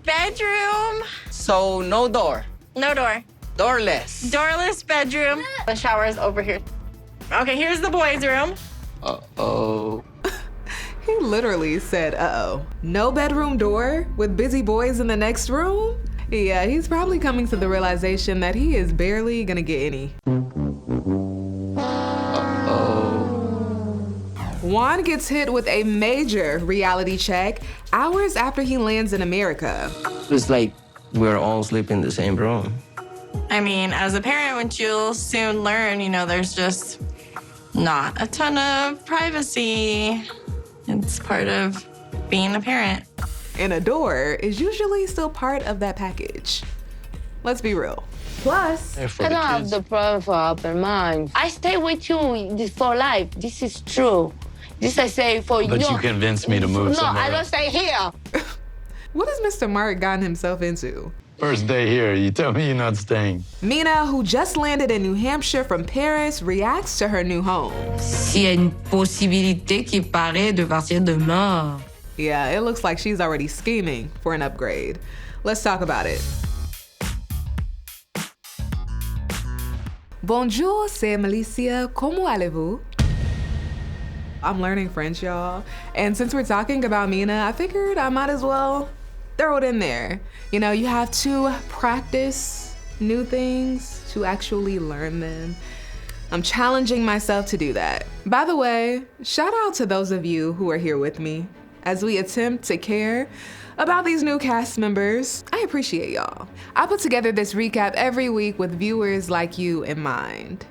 bedroom. So no door. No door. Doorless. Doorless bedroom. The shower is over here. Okay, here's the boys' room. Uh-oh. He literally said, uh-oh. No bedroom door with busy boys in the next room? Yeah, he's probably coming to the realization that he is barely gonna get any. Juan gets hit with a major reality check hours after he lands in America. It's like we're all sleeping in the same room. I mean, as a parent, you'll soon learn, there's just not a ton of privacy. It's part of being a parent. And a door is usually still part of that package. Let's be real. Plus, I don't have the problem for open mind. I stay with you for life. This is true. This I say for you. But you convinced me to move somewhere. No, I don't stay here. what has Mr. Mark gotten himself into? First day here, you tell me you're not staying. Mina, who just landed in New Hampshire from Paris, reacts to her new home. S'il y a une possibilité qui paraît de partir demain. Yeah, it looks like she's already scheming for an upgrade. Let's talk about it. Bonjour, c'est Melicia. Comment allez-vous? I'm learning French, y'all. And since we're talking about Mina, I figured I might as well throw it in there. You have to practice new things to actually learn them. I'm challenging myself to do that. By the way, shout out to those of you who are here with me as we attempt to care about these new cast members. I appreciate y'all. I put together this recap every week with viewers like you in mind.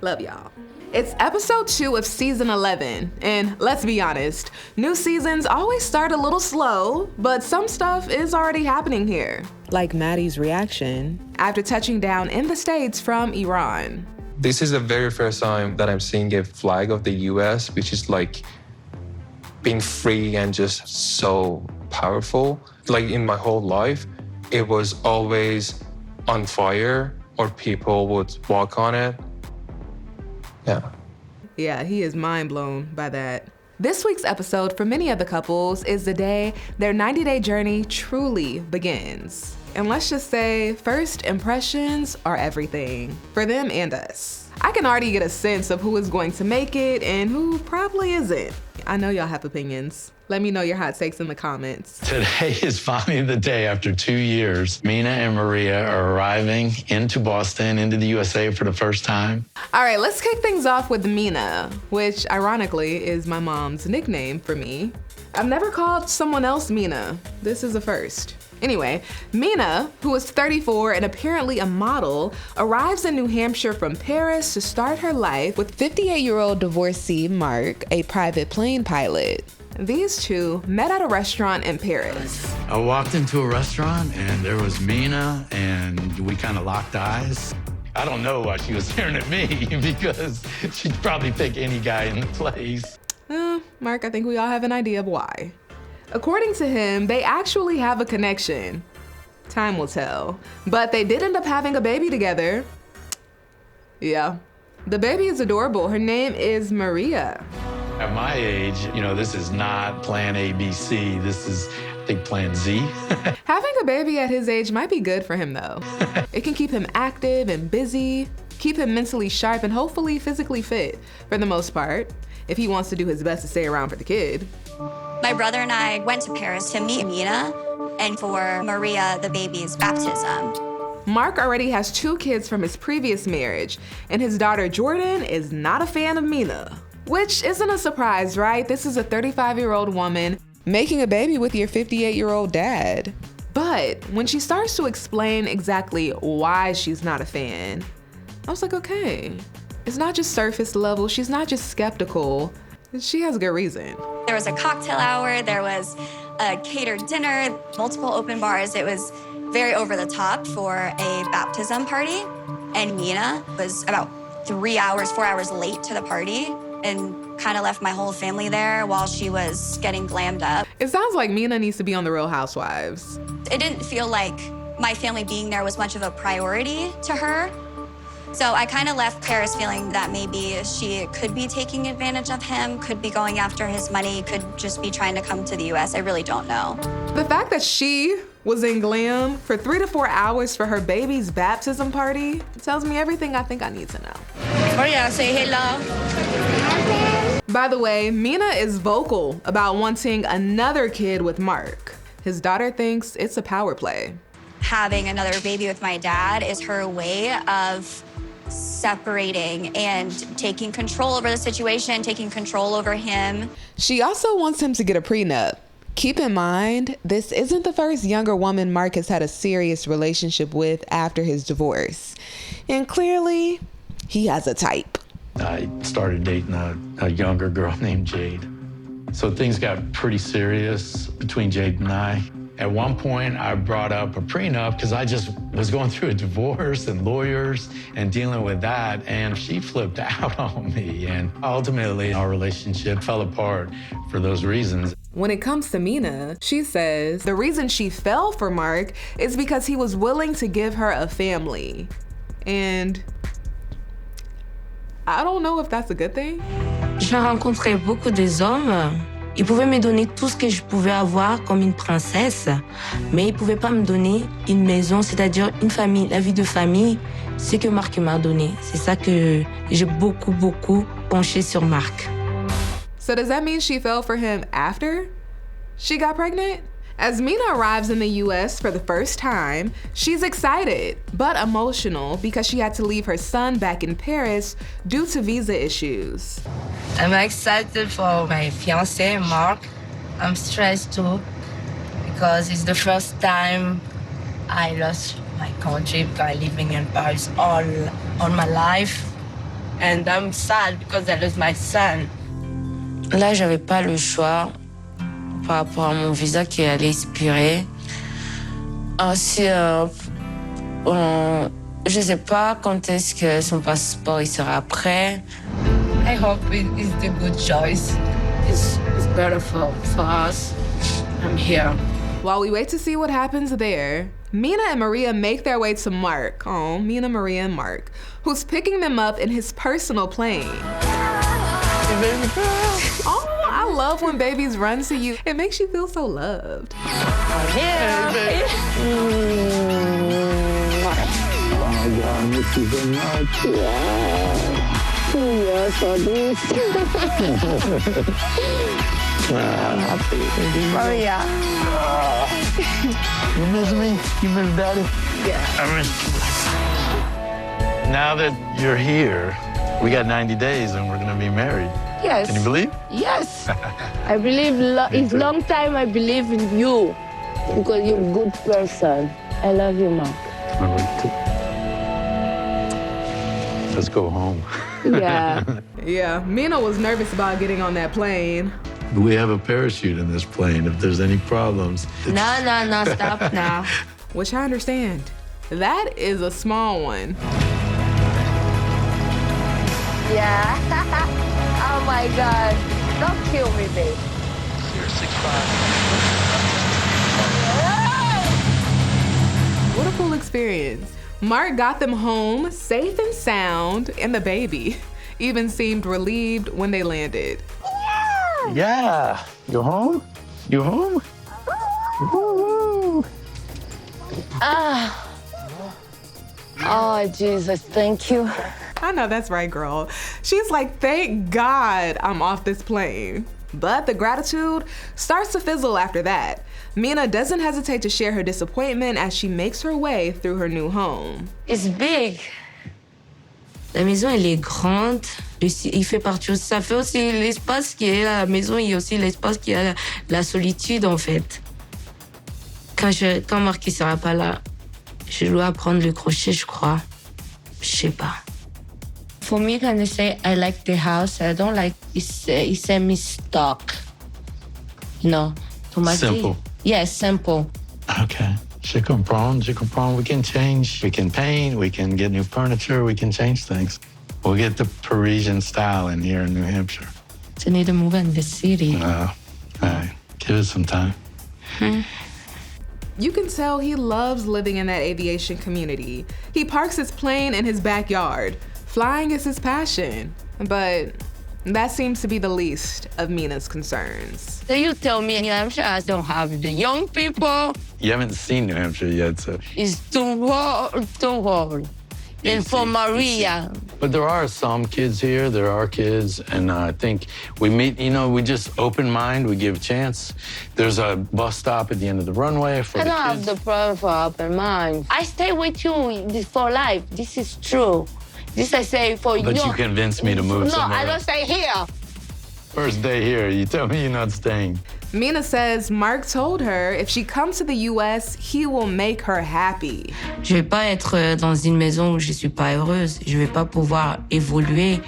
Love y'all. It's episode 2 of season 11, and let's be honest, new seasons always start a little slow, but some stuff is already happening here. Like Maddie's reaction after touching down in the States from Iran. This is the very first time that I'm seeing a flag of the US, which is like being free and just so powerful. Like in my whole life, it was always on fire or people would walk on it. Yeah, he is mind blown by that. This week's episode for many of the couples is the day their 90-day journey truly begins. And let's just say, first impressions are everything for them and us. I can already get a sense of who is going to make it and who probably isn't. I know y'all have opinions. Let me know your hot takes in the comments. Today is finally the day after 2 years. Mina and Maria are arriving into Boston, into the USA for the first time. All right, let's kick things off with Mina, which ironically is my mom's nickname for me. I've never called someone else Mina. This is a first. Anyway, Mina, who is 34 and apparently a model, arrives in New Hampshire from Paris to start her life with 58-year-old divorcee Mark, a private plane pilot. These two met at a restaurant in Paris. I walked into a restaurant and there was Mina and we kind of locked eyes. I don't know why she was staring at me because she'd probably pick any guy in the place. Mark, I think we all have an idea of why. According to him, they actually have a connection. Time will tell. But they did end up having a baby together. Yeah. The baby is adorable. Her name is Maria. At my age, this is not plan A, B, C. This is, I think, plan Z. Having a baby at his age might be good for him, though. It can keep him active and busy, keep him mentally sharp, and hopefully physically fit, for the most part, if he wants to do his best to stay around for the kid. My brother and I went to Paris to meet Mina and for Maria, the baby's baptism. Mark already has 2 kids from his previous marriage, and his daughter Jordan is not a fan of Mina. Which isn't a surprise, right? This is a 35-year-old woman making a baby with your 58-year-old dad. But when she starts to explain exactly why she's not a fan, I was like, okay, it's not just surface level, she's not just skeptical, she has a good reason. There was a cocktail hour, there was a catered dinner, multiple open bars. It was very over the top for a baptism party. And Mina was about 4 hours late to the party and kind of left my whole family there while she was getting glammed up. It sounds like Mina needs to be on The Real Housewives. It didn't feel like my family being there was much of a priority to her. So I kind of left Paris feeling that maybe she could be taking advantage of him, could be going after his money, could just be trying to come to the US. I really don't know. The fact that she was in glam for 3 to 4 hours for her baby's baptism party. It tells me everything I think I need to know. Maria, say hello. By the way, Mina is vocal about wanting another kid with Mark. His daughter thinks it's a power play. Having another baby with my dad is her way of separating and taking control over the situation, taking control over him. She also wants him to get a prenup. Keep in mind, this isn't the first younger woman Mark has had a serious relationship with after his divorce. And clearly, he has a type. I started dating a younger girl named Jade. So things got pretty serious between Jade and I. At one point, I brought up a prenup because I just was going through a divorce and lawyers and dealing with that, and she flipped out on me. And ultimately, our relationship fell apart for those reasons. When it comes to Mina, she says the reason she fell for Mark is because he was willing to give her a family. And I don't know if that's a good thing. J'ai rencontré beaucoup des hommes. Ils pouvaient me donner tout ce que je pouvais avoir comme une princesse, mais ils ne pouvaient pas me donner une maison, c'est-à-dire une famille, la vie de famille, ce que Marc m'a donné. C'est ça que j'ai beaucoup penché sur Marc. So does that mean she fell for him after she got pregnant? As Mina arrives in the US for the first time, she's excited but emotional because she had to leave her son back in Paris due to visa issues. I'm excited for my fiancé, Mark. I'm stressed too because it's the first time I lost my country because I'm living in Paris all my life. And I'm sad because I lost my son. Là, j'avais pas le choix par rapport à mon visa qui allait expirer. Aussi, je sais pas quand est-ce que son passeport il sera prêt. I hope it's the good choice. It's better for us. I'm here. While we wait to see what happens there, Mina and Maria make their way to Mark. Oh, Mina, Maria, and Mark, who's picking them up in his personal plane. Oh, I love when babies run to you. It makes you feel so loved. Yeah. Oh, God, I miss you so much. Yes, I do. Maria. You miss me? You miss Daddy? Yeah. I miss you. Now that you're here, we got 90 days and we're gonna be married. Yes. Can you believe? Yes. I believe it's long time I believe in you because you're a good person. I love you, Mark. I love you too. Let's go home. Yeah. Yeah, Mina was nervous about getting on that plane. We have a parachute in this plane if there's any problems. No, stop now. Which I understand. That is a small one. Yeah. Oh my God. Don't kill me, babe. You're 6'5". What a cool experience. Mark got them home safe and sound, and the baby even seemed relieved when they landed. Yeah. You home? You home? Woo-hoo. Oh, Jesus, thank you. I know that's right, girl. She's like, thank God I'm off this plane. But the gratitude starts to fizzle after that. Mina doesn't hesitate to share her disappointment as she makes her way through her new home. It's big. La maison, elle est grande. Il fait partie aussi. Ça fait aussi l'espace qui est à la maison. Il y a aussi l'espace qui est la solitude, en fait. Quand Marc ne sera pas là, je dois apprendre le crochet, je crois. Je sais pas. For me, can I say I like the house? I don't like it's semi-stock. You know, Simple. Yes, simple. Okay. Je comprends. We can change. We can paint. We can get new furniture. We can change things. We'll get the Parisian style in here in New Hampshire. I need to move in the city. All right. Give it some time. You can tell he loves living in that aviation community. He parks his plane in his backyard. Flying is his passion. But that seems to be the least of Mina's concerns. So you tell me New Hampshire I don't have the young people. You haven't seen New Hampshire yet, so. It's too hard, too hard. And for Maria, But there are some kids here. There are kids, and I think we meet. We just open mind. We give a chance. There's a bus stop at the end of the runway for I the don't have kids. the problem for open mind. I stay with you for life. This is true. This I say for you. But you convinced me to move No, somewhere I don't else. stay here. First day here, you tell me you're not staying. Mina says Mark told her if she comes to the US, he will make her happy. Je vais pas être dans une maison où je suis pas heureuse. Je vais pas pouvoir évoluer,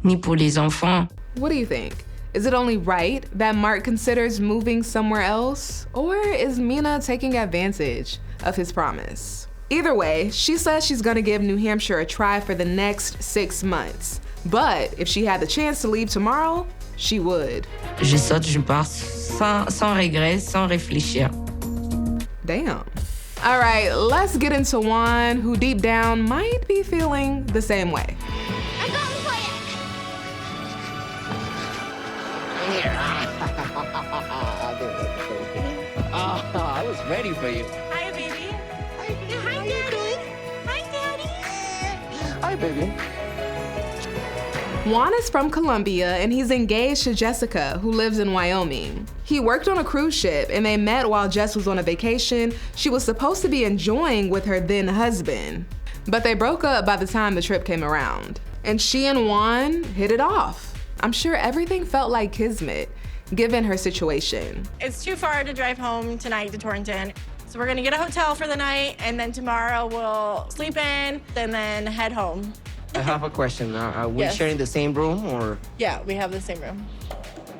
ni pour les enfants. What do you think? Is it only right that Mark considers moving somewhere else? Or is Mina taking advantage of his promise? Either way, she says she's gonna give New Hampshire a try for the next 6 months. But if she had the chance to leave tomorrow, she would. Je saute, je pars sans regret, sans réfléchir. Damn. All right, let's get into Juan, who deep down might be feeling the same way. I'm going for it. I was ready for you. Hi, baby. Hi, Daddy. Hi, Daddy. Hi, baby. Juan is from Colombia and he's engaged to Jessica, who lives in Wyoming. He worked on a cruise ship and they met while Jess was on a vacation she was supposed to be enjoying with her then husband. But they broke up by the time the trip came around. And she and Juan hit it off. I'm sure everything felt like kismet, given her situation. It's too far to drive home tonight to Torrington. So we're gonna get a hotel for the night, and then tomorrow we'll sleep in and then head home. I have a question. Are we Yes. sharing the same room or? Yeah, we have the same room.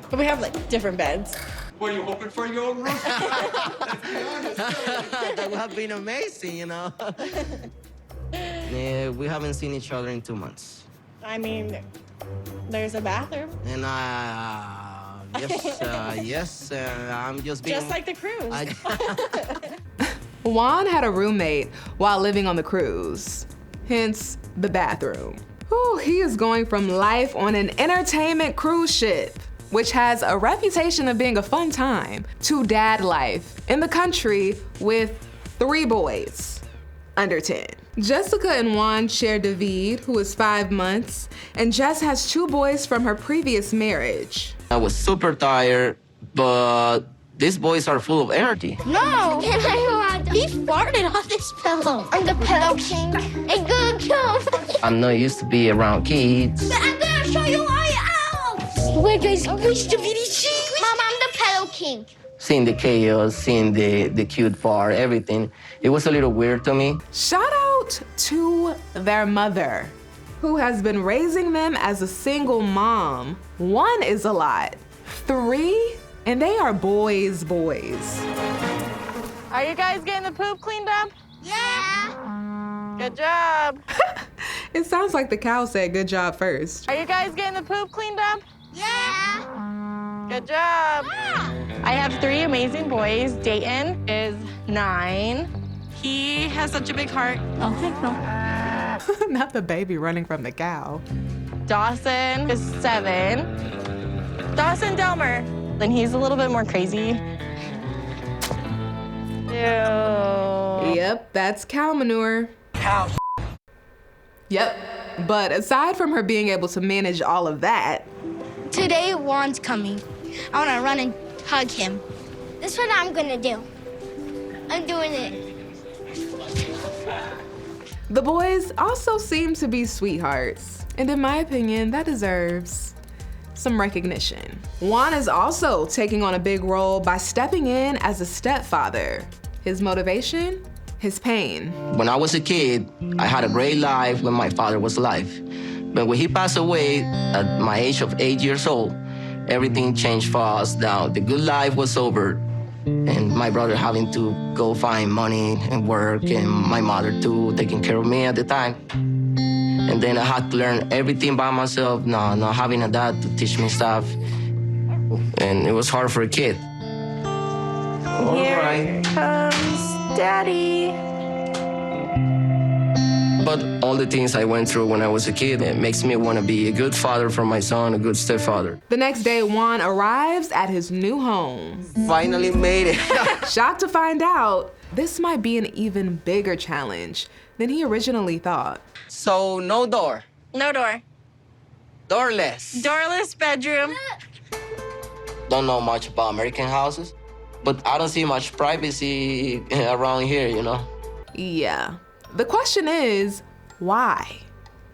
But we have like different beds. What, are you hoping for your own room? That would have been amazing, Yeah, we haven't seen each other in 2 months. I mean, there's a bathroom. And yes, I'm just being. Just like the cruise. Juan had a roommate while living on the cruise, hence the bathroom. Whew, he is going from life on an entertainment cruise ship, which has a reputation of being a fun time, to dad life in the country with 3 boys under 10. Jessica and Juan share David, who is 5 months, and Jess has 2 boys from her previous marriage. I was super tired, but these boys are full of energy. No! He farted on this pillow. I'm the pillow king. A good job. I'm not used to be around kids. But I'm gonna show you why I am. Where guys, wish to be the Mom, I'm the pillow king. Seeing the chaos, seeing the cute part, everything, it was a little weird to me. Shout out to their mother, who has been raising them as a single mom. 1 is a lot. 3, and they are boys. Are you guys getting the poop cleaned up? Yeah. Good job. It sounds like the cow said good job first. Are you guys getting the poop cleaned up? Yeah. Good job. I have 3 amazing boys. Dayton is 9. He has such a big heart. Oh, heck no. Not the baby running from the cow. Dawson is 7. Dawson Delmer. And he's a little bit more crazy. Ew. Yep, that's cow manure. Cow. Yep. But aside from her being able to manage all of that, Today, Juan's coming. I wanna run and hug him. That's what I'm gonna do. I'm doing it. the boys also seem to be sweethearts. And in my opinion, that deserves some recognition. Juan is also taking on a big role by stepping in as a stepfather. His motivation? His pain. When I was a kid, I had a great life when my father was alive. But when he passed away at my age of 8 years old, everything changed for us. Now, the good life was over, and my brother having to go find money and work, and my mother too, taking care of me at the time. And then I had to learn everything by myself, not having a dad to teach me stuff. And it was hard for a kid. Here comes Daddy. But all the things I went through when I was a kid, it makes me want to be a good father for my son, a good stepfather. The next day, Juan arrives at his new home. Finally made it. Shocked to find out, this might be an even bigger challenge than he originally thought. So, no door. No door. Doorless. Doorless bedroom. Don't know much about American houses, but I don't see much privacy around here, you know? Yeah. The question is, why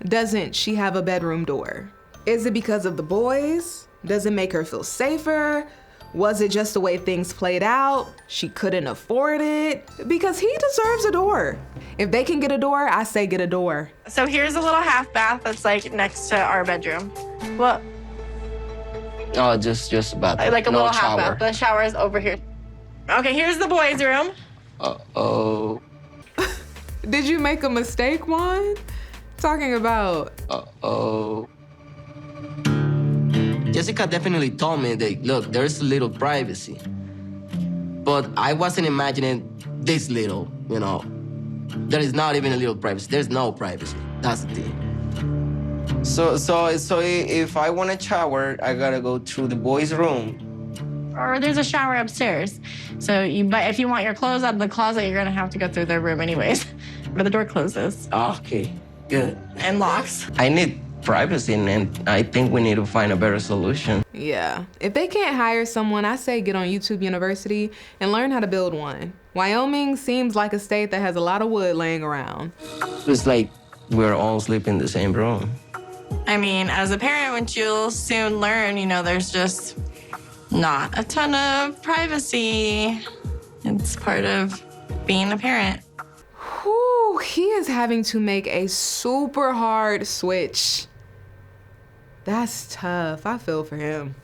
doesn't she have a bedroom door? Is it because of the boys? Does it make her feel safer? Was it just the way things played out? She couldn't afford it? Because he deserves a door. If they can get a door, I say get a door. So here's a little half bath that's like next to our bedroom. Well, Oh, just about like a no little shower. half bath. The shower is over here. Okay, here's the boys' room. Uh-oh. Did you make a mistake, Juan? Talking about... Uh-oh. Jessica definitely told me that, look, there's a little privacy. But I wasn't imagining this little, you know. There is not even a little privacy. There's no privacy. That's the thing. So if I want to shower, I gotta go to the boys' room. Or there's a shower upstairs. So if you want your clothes out of the closet, you're gonna have to go through their room anyways. But the door closes. Okay, good. And locks. I need privacy, and I think we need to find a better solution. Yeah. If they can't hire someone, I say get on YouTube University and learn how to build one. Wyoming seems like a state that has a lot of wood laying around. It's like we're all sleeping in the same room. I mean, as a parent, you'll soon learn, you know, there's just not a ton of privacy. It's part of being a parent. Whew, he is having to make a super hard switch. That's tough. I feel for him.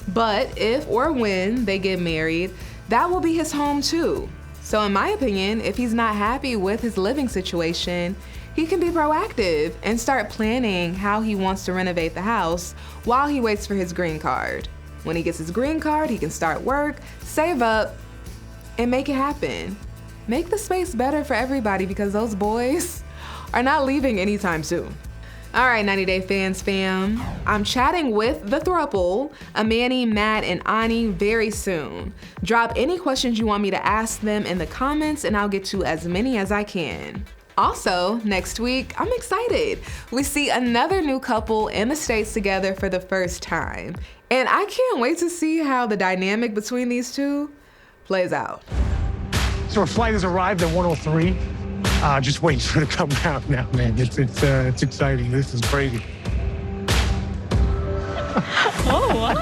But if or when they get married, that will be his home too. So in my opinion, if he's not happy with his living situation, he can be proactive and start planning how he wants to renovate the house while he waits for his green card. When he gets his green card, he can start work, save up, and make it happen. Make the space better for everybody because those boys are not leaving anytime soon. All right, 90 Day Fans fam. I'm chatting with the throuple, Amani, Matt, and Ani very soon. Drop any questions you want me to ask them in the comments and I'll get to as many as I can. Also, next week, I'm excited. We see another new couple in the States together for the first time. And I can't wait to see how the dynamic between these two plays out. So our flight has arrived at 1:03. Just waiting for it to come down now, man. It's exciting. This is crazy. Oh, wow.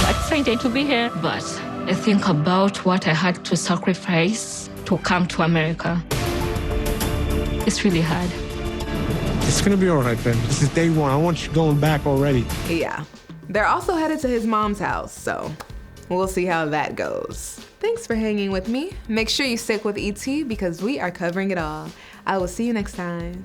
Excited to be here. But I think about what I had to sacrifice to come to America. It's really hard. It's gonna be all right, Ben. This is day one. I want you going back already. Yeah. They're also headed to his mom's house, so we'll see how that goes. Thanks for hanging with me. Make sure you stick with ET because we are covering it all. I will see you next time.